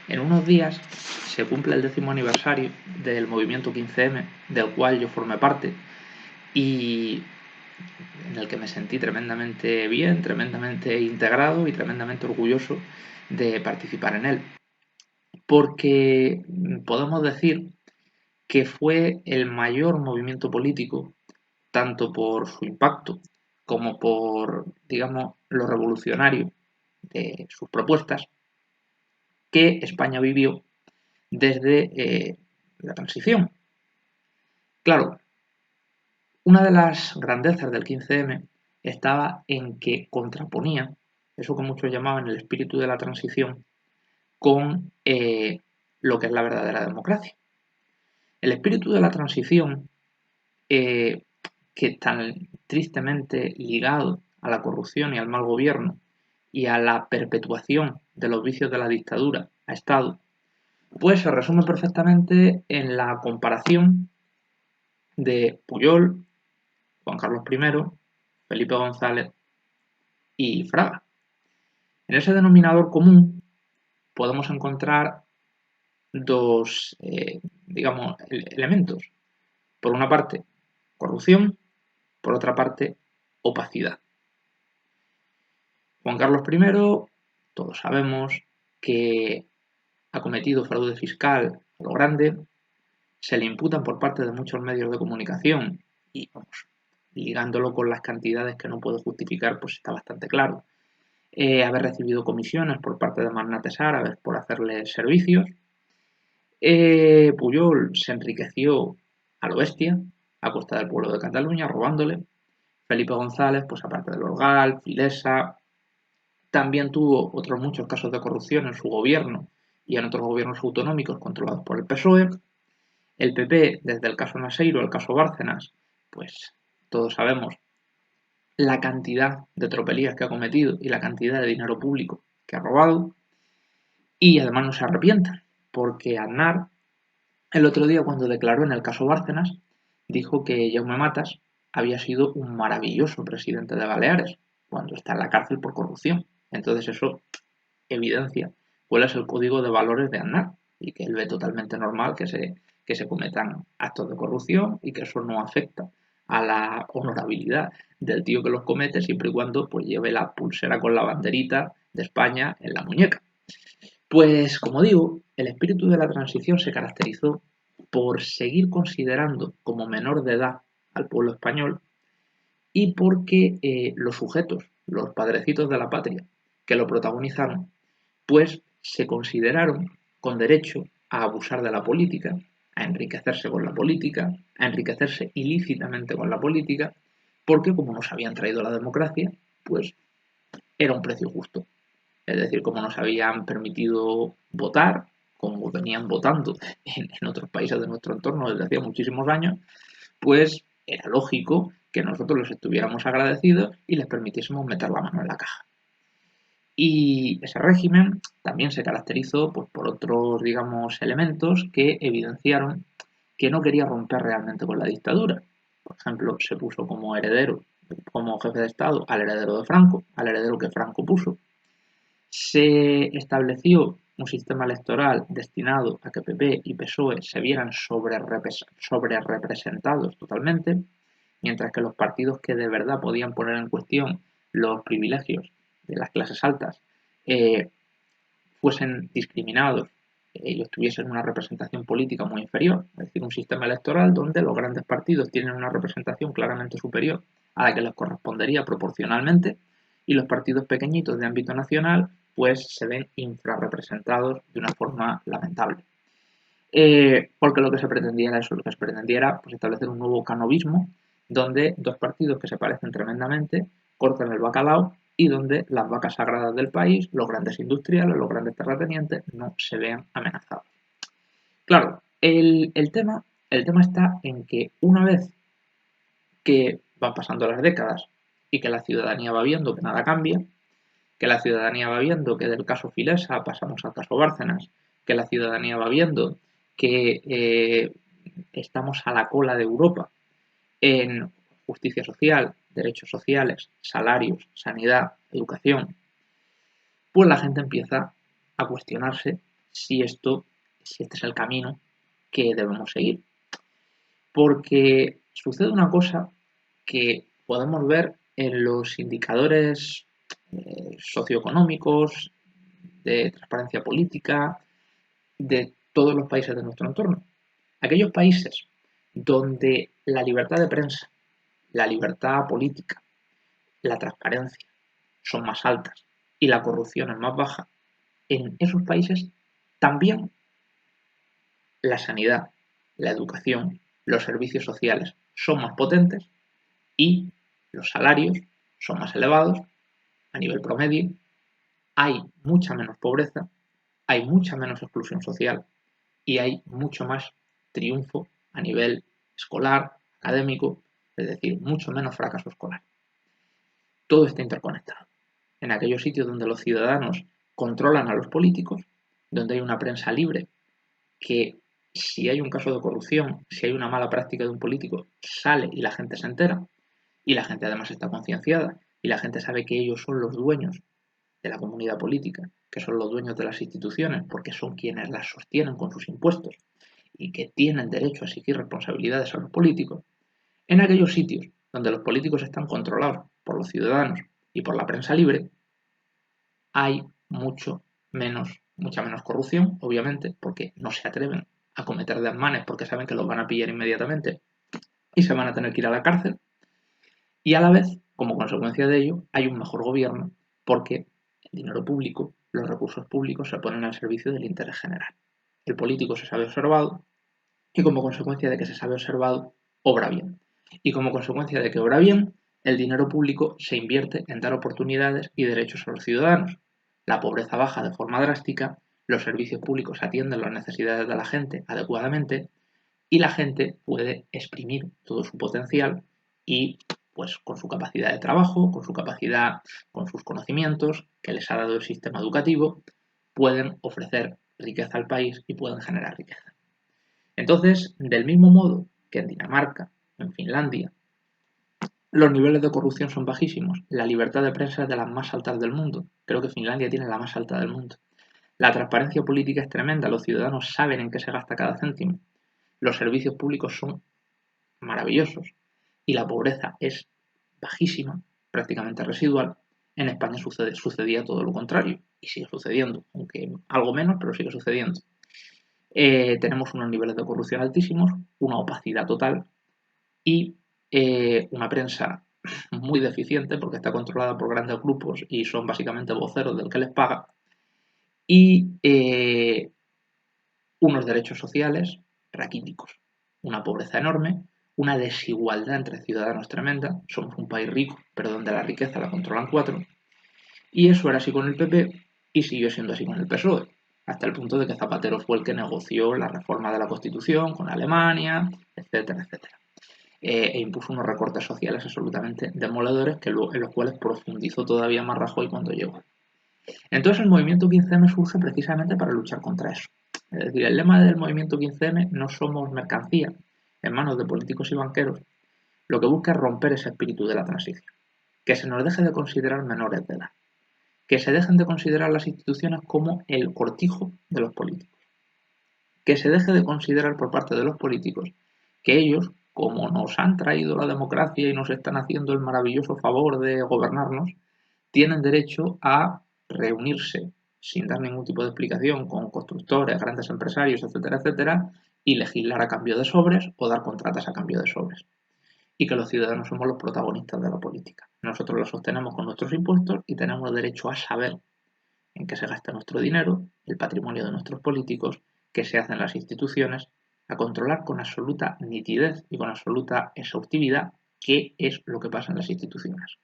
En unos días se cumple el 10º aniversario del movimiento 15M, del cual yo formé parte, y en el que me sentí tremendamente bien, tremendamente integrado y tremendamente orgulloso de participar en él. Porque podemos decir que fue el mayor movimiento político, tanto por su impacto como por, digamos, lo revolucionario de sus propuestas, que España vivió desde la transición. Claro, una de las grandezas del 15M estaba en que contraponía eso que muchos llamaban el espíritu de la transición con lo que es la verdadera democracia. El espíritu de la transición, que tan tristemente ligado a la corrupción y al mal gobierno y a la perpetuación de los vicios de la dictadura ha estado, pues se resume perfectamente en la comparación de Pujol, Juan Carlos I, Felipe González y Fraga. En ese denominador común podemos encontrar dos, digamos, elementos. Por una parte, corrupción, por otra parte, opacidad. Juan Carlos I, todos sabemos que ha cometido fraude fiscal a lo grande, se le imputan por parte de muchos medios de comunicación y, vamos, ligándolo con las cantidades que no puede justificar, pues está bastante claro. Haber recibido comisiones por parte de magnates árabes por hacerle servicios. Pujol se enriqueció a lo bestia, a costa del pueblo de Cataluña, robándole. Felipe González, pues aparte del Orgal, Filesa, también tuvo otros muchos casos de corrupción en su gobierno y en otros gobiernos autonómicos controlados por el PSOE. El PP, desde el caso Naseiro al caso Bárcenas, pues todos sabemos la cantidad de tropelías que ha cometido y la cantidad de dinero público que ha robado. Y además no se arrepienta, porque Aznar, el otro día cuando declaró en el caso Bárcenas, dijo que Jaume Matas había sido un maravilloso presidente de Baleares, cuando está en la cárcel por corrupción. Entonces eso evidencia cuál es el código de valores de Aznar y que él ve totalmente normal que se cometan actos de corrupción y que eso no afecta a la honorabilidad del tío que los comete siempre y cuando pues lleve la pulsera con la banderita de España en la muñeca. Pues como digo, el espíritu de la transición se caracterizó por seguir considerando como menor de edad al pueblo español y porque los sujetos, los padrecitos de la patria que lo protagonizaron, pues se consideraron con derecho a abusar de la política, a enriquecerse con la política, a enriquecerse ilícitamente con la política, porque como nos habían traído la democracia, pues era un precio justo. Es decir, como nos habían permitido votar, como venían votando en otros países de nuestro entorno desde hacía muchísimos años, pues era lógico que nosotros les estuviéramos agradecidos y les permitiésemos meter la mano en la caja. Y ese régimen también se caracterizó pues, por otros, digamos, elementos que evidenciaron que no quería romper realmente con la dictadura. Por ejemplo, se puso como heredero, como jefe de Estado, al heredero de Franco, al heredero que Franco puso. Se estableció un sistema electoral destinado a que PP y PSOE se vieran sobre-representados totalmente, mientras que los partidos que de verdad podían poner en cuestión los privilegios de las clases altas eh, fuesen discriminados y tuviesen una representación política muy inferior, es decir, un sistema electoral donde los grandes partidos tienen una representación claramente superior a la que les correspondería proporcionalmente y los partidos pequeñitos de ámbito nacional pues se ven infrarrepresentados de una forma lamentable. Porque lo que se pretendía era eso, lo que se pretendía era pues, establecer un nuevo canovismo donde dos partidos que se parecen tremendamente cortan el bacalao y donde las vacas sagradas del país, los grandes industriales, los grandes terratenientes, no se vean amenazados. Claro, el tema está en que una vez que van pasando las décadas y que la ciudadanía va viendo que nada cambia, que la ciudadanía va viendo que del caso Filesa pasamos al caso Bárcenas, que la ciudadanía va viendo que estamos a la cola de Europa en justicia social, derechos sociales, salarios, sanidad, educación, pues la gente empieza a cuestionarse si este es el camino que debemos seguir. Porque sucede una cosa que podemos ver en los indicadores socioeconómicos, de transparencia política, de todos los países de nuestro entorno. Aquellos países donde la libertad de prensa, la libertad política, la transparencia son más altas y la corrupción es más baja, en esos países también la sanidad, la educación, los servicios sociales son más potentes y los salarios son más elevados a nivel promedio, hay mucha menos pobreza, hay mucha menos exclusión social y hay mucho más triunfo a nivel escolar, académico, es decir, mucho menos fracaso escolar. Todo está interconectado. En aquellos sitios donde los ciudadanos controlan a los políticos, donde hay una prensa libre, que si hay un caso de corrupción, si hay una mala práctica de un político, sale y la gente se entera, y la gente además está concienciada, y la gente sabe que ellos son los dueños de la comunidad política, que son los dueños de las instituciones, porque son quienes las sostienen con sus impuestos, y que tienen derecho a exigir responsabilidades a los políticos, en aquellos sitios donde los políticos están controlados por los ciudadanos y por la prensa libre, hay mucha menos corrupción, obviamente, porque no se atreven a cometer desmanes porque saben que los van a pillar inmediatamente y se van a tener que ir a la cárcel. Y a la vez, como consecuencia de ello, hay un mejor gobierno porque el dinero público, los recursos públicos se ponen al servicio del interés general. El político se sabe observado y como consecuencia de que se sabe observado, obra bien. Y como consecuencia de que obra bien, el dinero público se invierte en dar oportunidades y derechos a los ciudadanos. La pobreza baja de forma drástica, los servicios públicos atienden las necesidades de la gente adecuadamente y la gente puede exprimir todo su potencial y pues con su capacidad de trabajo, con su capacidad, con sus conocimientos que les ha dado el sistema educativo, pueden ofrecer riqueza al país y pueden generar riqueza. Entonces, del mismo modo que en Dinamarca, en Finlandia, los niveles de corrupción son bajísimos, la libertad de prensa es de las más altas del mundo, creo que Finlandia tiene la más alta del mundo. La transparencia política es tremenda, los ciudadanos saben en qué se gasta cada céntimo, los servicios públicos son maravillosos y la pobreza es bajísima, prácticamente residual. En España sucedía todo lo contrario y sigue sucediendo, aunque algo menos, pero sigue sucediendo. Tenemos unos niveles de corrupción altísimos, una opacidad total y una prensa muy deficiente porque está controlada por grandes grupos y son básicamente voceros del que les paga y unos derechos sociales raquíticos, una pobreza enorme, una desigualdad entre ciudadanos tremenda, somos un país rico pero donde la riqueza la controlan cuatro y eso era así con el PP y siguió siendo así con el PSOE hasta el punto de que Zapatero fue el que negoció la reforma de la Constitución con Alemania, etcétera, etcétera. E impuso unos recortes sociales absolutamente demoledores en los cuales profundizó todavía más Rajoy cuando llegó. Entonces el movimiento 15M surge precisamente para luchar contra eso. Es decir, el lema del movimiento 15M no somos mercancía en manos de políticos y banqueros, lo que busca es romper ese espíritu de la transición, que se nos deje de considerar menores de edad, que se dejen de considerar las instituciones como el cortijo de los políticos, que se deje de considerar por parte de los políticos que ellos, como nos han traído la democracia y nos están haciendo el maravilloso favor de gobernarnos, tienen derecho a reunirse sin dar ningún tipo de explicación con constructores, grandes empresarios, etcétera, etcétera, y legislar a cambio de sobres o dar contratas a cambio de sobres. Y que los ciudadanos somos los protagonistas de la política. Nosotros la sostenemos con nuestros impuestos y tenemos derecho a saber en qué se gasta nuestro dinero, el patrimonio de nuestros políticos, qué se hace en las instituciones, a controlar con absoluta nitidez y con absoluta exhaustividad qué es lo que pasa en las instituciones.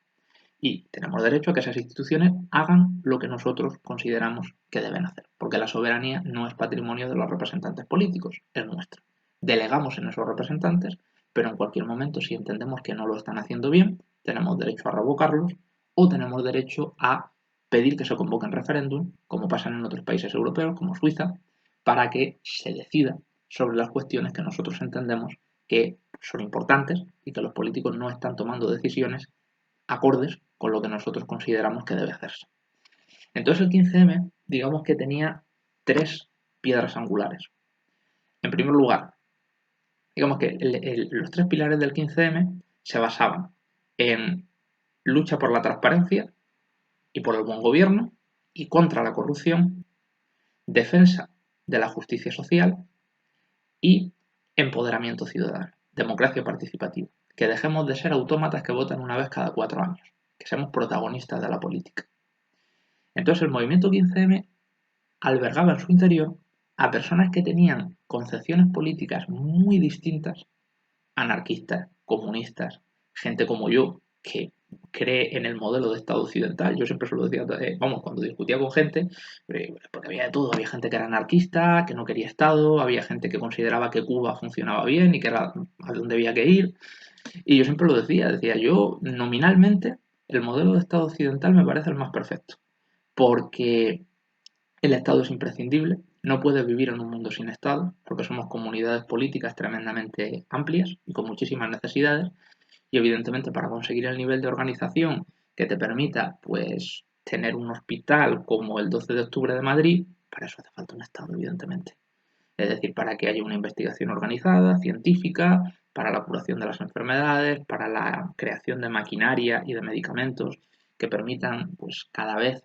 Y tenemos derecho a que esas instituciones hagan lo que nosotros consideramos que deben hacer, porque la soberanía no es patrimonio de los representantes políticos, es nuestra. Delegamos en esos representantes, pero en cualquier momento, si entendemos que no lo están haciendo bien, tenemos derecho a revocarlos o tenemos derecho a pedir que se convoquen referéndum, como pasa en otros países europeos, como Suiza, para que se decida sobre las cuestiones que nosotros entendemos que son importantes y que los políticos no están tomando decisiones acordes con lo que nosotros consideramos que debe hacerse. Entonces el 15M, digamos que tenía tres piedras angulares. En primer lugar, digamos que los 3 pilares del 15M se basaban en lucha por la transparencia y por el buen gobierno y contra la corrupción, defensa de la justicia social y empoderamiento ciudadano, democracia participativa. Que dejemos de ser autómatas que votan una vez cada 4 años, que seamos protagonistas de la política. Entonces el movimiento 15M albergaba en su interior a personas que tenían concepciones políticas muy distintas, anarquistas, comunistas, gente como yo, que cree en el modelo de Estado occidental. Yo siempre se lo decía, cuando discutía con gente, porque había de todo, había gente que era anarquista, que no quería Estado, había gente que consideraba que Cuba funcionaba bien y que era a donde había que ir, y yo siempre lo decía yo nominalmente, el modelo de Estado occidental me parece el más perfecto, porque el Estado es imprescindible, no puedes vivir en un mundo sin Estado, porque somos comunidades políticas tremendamente amplias y con muchísimas necesidades, y evidentemente para conseguir el nivel de organización que te permita pues tener un hospital como el 12 de octubre de Madrid, para eso hace falta un Estado, evidentemente. Es decir, para que haya una investigación organizada, científica, para la curación de las enfermedades, para la creación de maquinaria y de medicamentos que permitan pues cada vez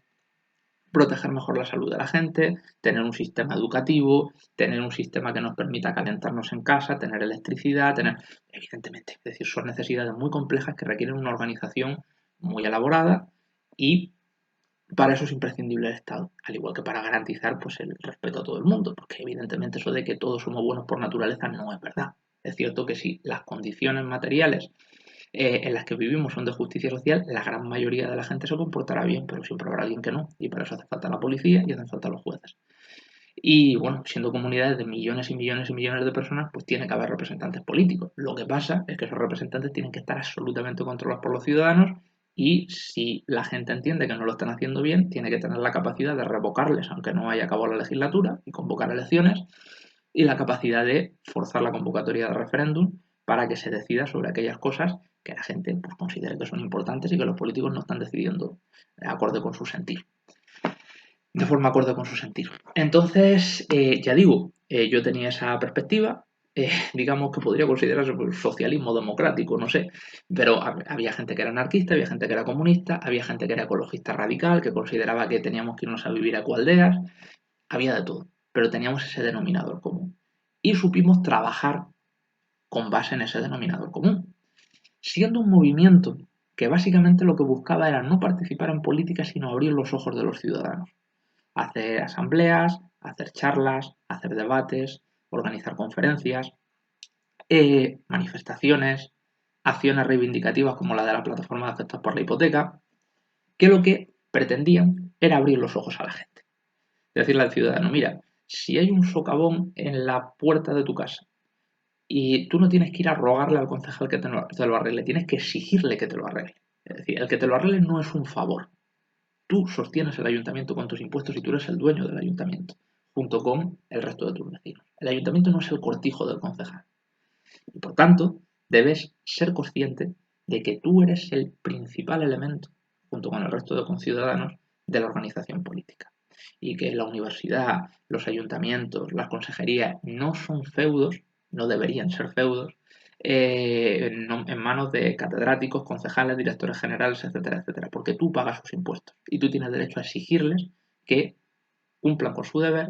proteger mejor la salud de la gente, tener un sistema educativo, tener un sistema que nos permita calentarnos en casa, tener electricidad, evidentemente, es decir, son necesidades muy complejas que requieren una organización muy elaborada y para eso es imprescindible el Estado, al igual que para garantizar pues, el respeto a todo el mundo, porque evidentemente eso de que todos somos buenos por naturaleza no es verdad. Es cierto que si las condiciones materiales en las que vivimos son de justicia social, la gran mayoría de la gente se comportará bien, pero siempre habrá alguien que no, y para eso hace falta la policía y hacen falta los jueces. Y bueno, siendo comunidades de millones y millones y millones de personas, pues tiene que haber representantes políticos. Lo que pasa es que esos representantes tienen que estar absolutamente controlados por los ciudadanos y si la gente entiende que no lo están haciendo bien, tiene que tener la capacidad de revocarles, aunque no haya acabado la legislatura, y convocar elecciones, y la capacidad de forzar la convocatoria de referéndum para que se decida sobre aquellas cosas que la gente pues, considere que son importantes y que los políticos no están decidiendo acorde con su sentir, de forma acorde con su sentir. Entonces, ya digo, yo tenía esa perspectiva, digamos que podría considerarse pues, socialismo democrático, no sé, pero había gente que era anarquista, había gente que era comunista, había gente que era ecologista radical, que consideraba que teníamos que irnos a vivir a ecoaldeas, había de todo, pero teníamos ese denominador común. Y supimos trabajar con base en ese denominador común, siendo un movimiento que básicamente lo que buscaba era no participar en política, sino abrir los ojos de los ciudadanos. Hacer asambleas, hacer charlas, hacer debates, organizar conferencias, manifestaciones, acciones reivindicativas como la de la plataforma de afectados por la hipoteca, que lo que pretendían era abrir los ojos a la gente. Decirle al ciudadano, mira, si hay un socavón en la puerta de tu casa y tú no tienes que ir a rogarle al concejal que te lo arregle, tienes que exigirle que te lo arregle. Es decir, el que te lo arregle no es un favor. Tú sostienes el ayuntamiento con tus impuestos y tú eres el dueño del ayuntamiento, junto con el resto de tus vecinos. El ayuntamiento no es el cortijo del concejal. Y por tanto, debes ser consciente de que tú eres el principal elemento, junto con el resto de conciudadanos, de la organización política. Y que la universidad, los ayuntamientos, las consejerías no son feudos, no deberían ser feudos, en manos de catedráticos, concejales, directores generales, etcétera, etcétera, porque tú pagas sus impuestos y tú tienes derecho a exigirles que cumplan con su deber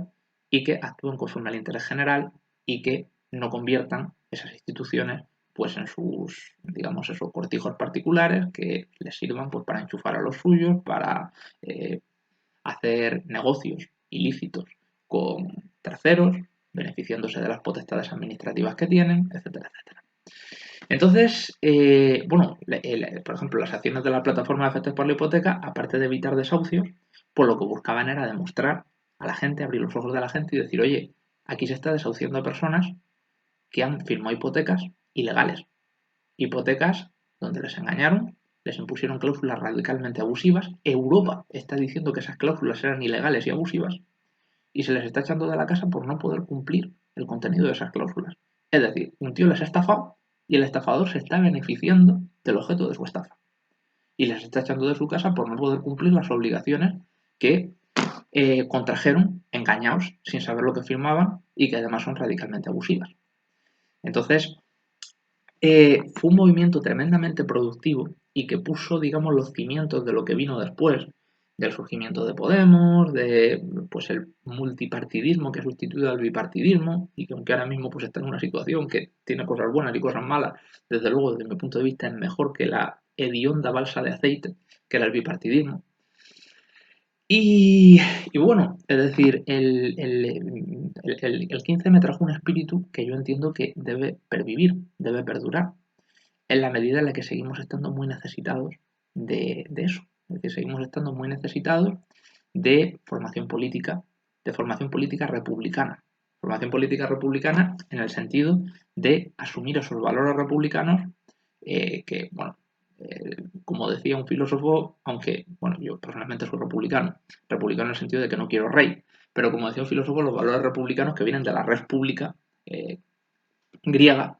y que actúen conforme al interés general y que no conviertan esas instituciones pues en sus, digamos, esos cortijos particulares que les sirvan pues, para enchufar a los suyos, para hacer negocios ilícitos con terceros, beneficiándose de las potestades administrativas que tienen, etcétera, etcétera. Entonces, por ejemplo, las acciones de la plataforma de afectados por la hipoteca, aparte de evitar desahucios, pues lo que buscaban era demostrar a la gente, abrir los ojos de la gente y decir, oye, aquí se está desahuciando a personas que han firmado hipotecas ilegales, hipotecas donde les engañaron, les impusieron cláusulas radicalmente abusivas. Europa está diciendo que esas cláusulas eran ilegales y abusivas y se les está echando de la casa por no poder cumplir el contenido de esas cláusulas. Es decir, un tío les ha estafado y el estafador se está beneficiando del objeto de su estafa. Y les está echando de su casa por no poder cumplir las obligaciones que contrajeron engañados sin saber lo que firmaban y que además son radicalmente abusivas. Entonces, fue un movimiento tremendamente productivo y que puso, digamos, los cimientos de lo que vino después, del surgimiento de Podemos, de pues el multipartidismo que ha sustituido al bipartidismo y que aunque ahora mismo pues está en una situación que tiene cosas buenas y cosas malas, desde luego desde mi punto de vista es mejor que la hedionda balsa de aceite que era el bipartidismo. Y, bueno, es decir, el 15 me trajo un espíritu que yo entiendo que debe pervivir, debe perdurar, en la medida en la que seguimos estando muy necesitados de eso. Es decir, seguimos estando muy necesitados de formación política republicana. Formación política republicana en el sentido de asumir esos valores republicanos que, bueno, como decía un filósofo, aunque, bueno, yo personalmente soy republicano en el sentido de que no quiero rey, pero como decía un filósofo, los valores republicanos que vienen de la res pública griega,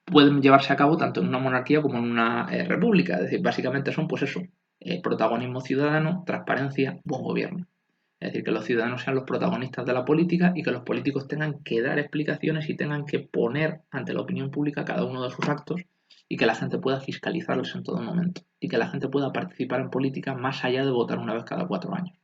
pueden llevarse a cabo tanto en una monarquía como en una república. Es decir, básicamente son, pues eso, protagonismo ciudadano, transparencia, buen gobierno. Es decir, que los ciudadanos sean los protagonistas de la política y que los políticos tengan que dar explicaciones y tengan que poner ante la opinión pública cada uno de sus actos y que la gente pueda fiscalizarlos en todo momento y que la gente pueda participar en política más allá de votar una vez cada 4 años.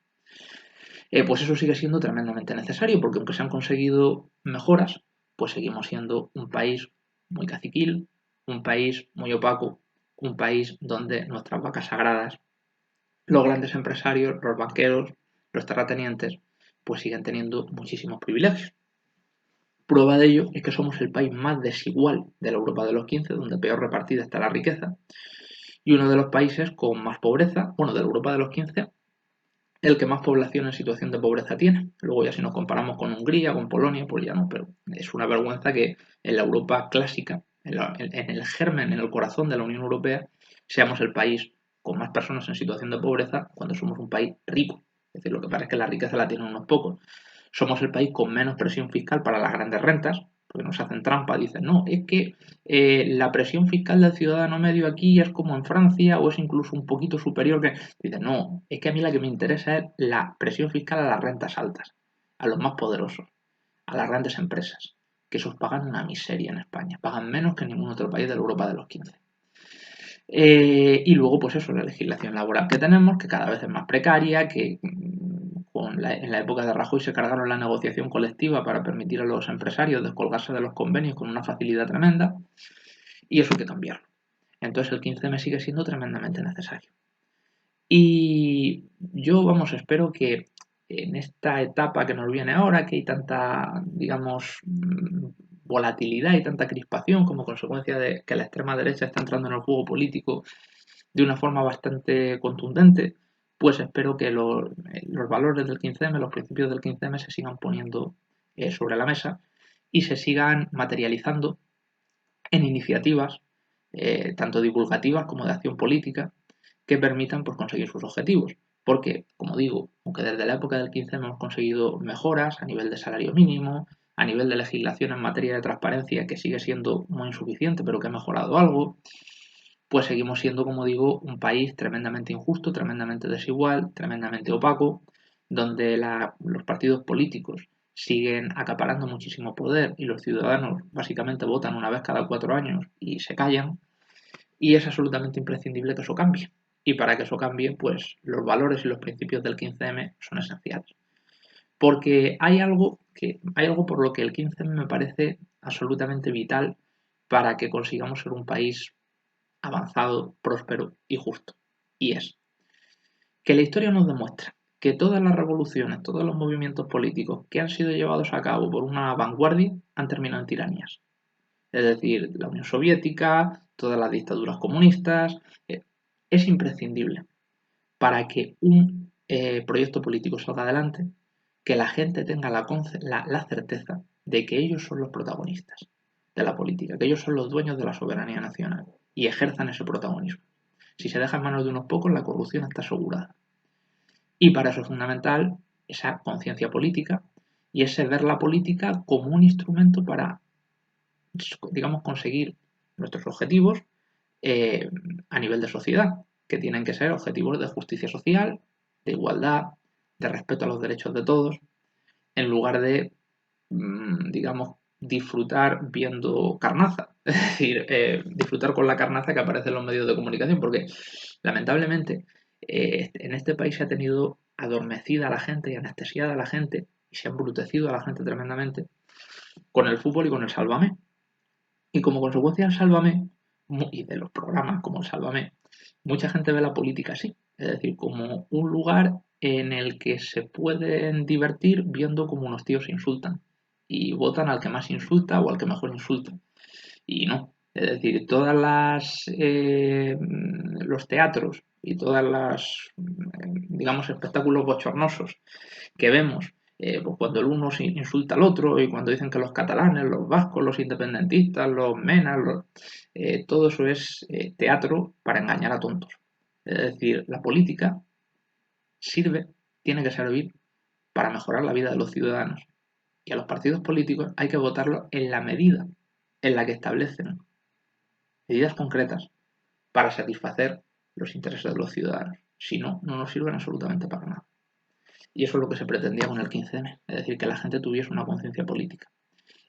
Pues eso sigue siendo tremendamente necesario porque aunque se han conseguido mejoras, pues seguimos siendo un país muy caciquil, un país muy opaco, un país donde nuestras vacas sagradas, los grandes empresarios, los banqueros, los terratenientes, pues siguen teniendo muchísimos privilegios. Prueba de ello es que somos el país más desigual de la Europa de los 15, donde peor repartida está la riqueza, y uno de los países con más pobreza, bueno, de la Europa de los 15, el que más población en situación de pobreza tiene. Luego ya si nos comparamos con Hungría, con Polonia, pues ya no, pero es una vergüenza que en la Europa clásica, en el germen, en el corazón de la Unión Europea, seamos el país con más personas en situación de pobreza cuando somos un país rico. Es decir, lo que pasa es que la riqueza la tienen unos pocos. Somos el país con menos presión fiscal para las grandes rentas, porque nos hacen trampa, dicen, no, es que la presión fiscal del ciudadano medio aquí es como en Francia o es incluso un poquito superior que... Dicen, no, es que a mí la que me interesa es la presión fiscal a las rentas altas, a los más poderosos, a las grandes empresas, que esos pagan una miseria en España, pagan menos que en ningún otro país de la Europa de los 15. Y luego, pues eso, la legislación laboral que tenemos, que cada vez es más precaria, que en la época de Rajoy se cargaron la negociación colectiva para permitir a los empresarios descolgarse de los convenios con una facilidad tremenda, y eso hay que cambiarlo. Entonces el 15M sigue siendo tremendamente necesario. Y yo, vamos, espero que en esta etapa que nos viene ahora, que hay tanta, digamos, volatilidad y tanta crispación como consecuencia de que la extrema derecha está entrando en el juego político de una forma bastante contundente, pues espero que los valores del 15M, los principios del 15M se sigan poniendo sobre la mesa y se sigan materializando en iniciativas, tanto divulgativas como de acción política, que permitan pues, conseguir sus objetivos. Porque, como digo, aunque desde la época del 15 hemos conseguido mejoras a nivel de salario mínimo, a nivel de legislación en materia de transparencia, que sigue siendo muy insuficiente, pero que ha mejorado algo, pues seguimos siendo, como digo, un país tremendamente injusto, tremendamente desigual, tremendamente opaco, donde los partidos políticos siguen acaparando muchísimo poder y los ciudadanos básicamente votan una vez cada 4 años y se callan, y es absolutamente imprescindible que eso cambie. Y para que eso cambie, pues los valores y los principios del 15M son esenciales. Porque hay algo por lo que el 15M me parece absolutamente vital para que consigamos ser un país avanzado, próspero y justo. Y es que la historia nos demuestra que todas las revoluciones, todos los movimientos políticos que han sido llevados a cabo por una vanguardia han terminado en tiranías. Es decir, la Unión Soviética, todas las dictaduras comunistas. Es imprescindible para que un proyecto político salga adelante que la gente tenga la certeza de que ellos son los protagonistas de la política, que ellos son los dueños de la soberanía nacional y ejerzan ese protagonismo. Si se deja en manos de unos pocos, la corrupción está asegurada. Y para eso es fundamental esa conciencia política y ese ver la política como un instrumento para, digamos, conseguir nuestros objetivos a nivel de sociedad. que tienen que ser objetivos de justicia social, de igualdad, de respeto a los derechos de todos, en lugar de, digamos, disfrutar viendo carnaza, es decir, disfrutar con la carnaza que aparece en los medios de comunicación, porque lamentablemente en este país se ha tenido adormecida a la gente y anestesiada a la gente y se ha embrutecido a la gente tremendamente con el fútbol y con el Sálvame. Y como consecuencia del Sálvame y de los programas como el Sálvame, mucha gente ve la política así, es decir, como un lugar en el que se pueden divertir viendo como unos tíos se insultan y votan al que más insulta o al que mejor insulta. Y no, es decir, todas las los teatros y todas las digamos espectáculos bochornosos que vemos pues cuando el uno insulta al otro y cuando dicen que los catalanes, los vascos, los independentistas, los menas, todo eso es teatro para engañar a tontos. Es decir, la política sirve, tiene que servir para mejorar la vida de los ciudadanos. Y a los partidos políticos hay que votarlos en la medida en la que establecen medidas concretas para satisfacer los intereses de los ciudadanos. Si no, no nos sirven absolutamente para nada. Y eso es lo que se pretendía con el 15M, es decir, que la gente tuviese una conciencia política.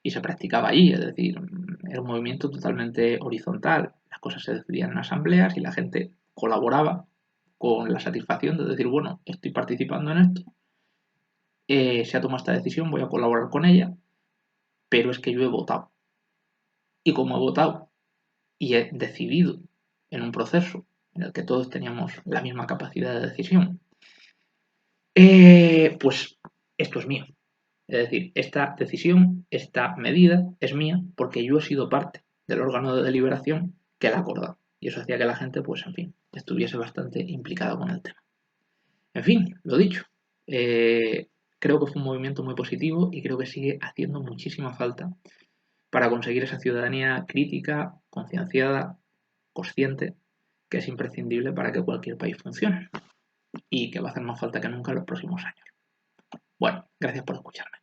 Y se practicaba allí, es decir, era un movimiento totalmente horizontal. Las cosas se decidían en asambleas y la gente colaboraba con la satisfacción de decir, bueno, estoy participando en esto, se ha tomado esta decisión, voy a colaborar con ella, pero es que yo he votado. Y como he votado y he decidido en un proceso en el que todos teníamos la misma capacidad de decisión, pues esto es mío. Es decir, esta decisión, esta medida es mía porque yo he sido parte del órgano de deliberación que la ha acordado. Y eso hacía que la gente, pues en fin, estuviese bastante implicada con el tema. En fin, lo dicho. Creo que fue un movimiento muy positivo y creo que sigue haciendo muchísima falta para conseguir esa ciudadanía crítica, concienciada, consciente, que es imprescindible para que cualquier país funcione y que va a hacer más falta que nunca en los próximos años. Bueno, gracias por escucharme.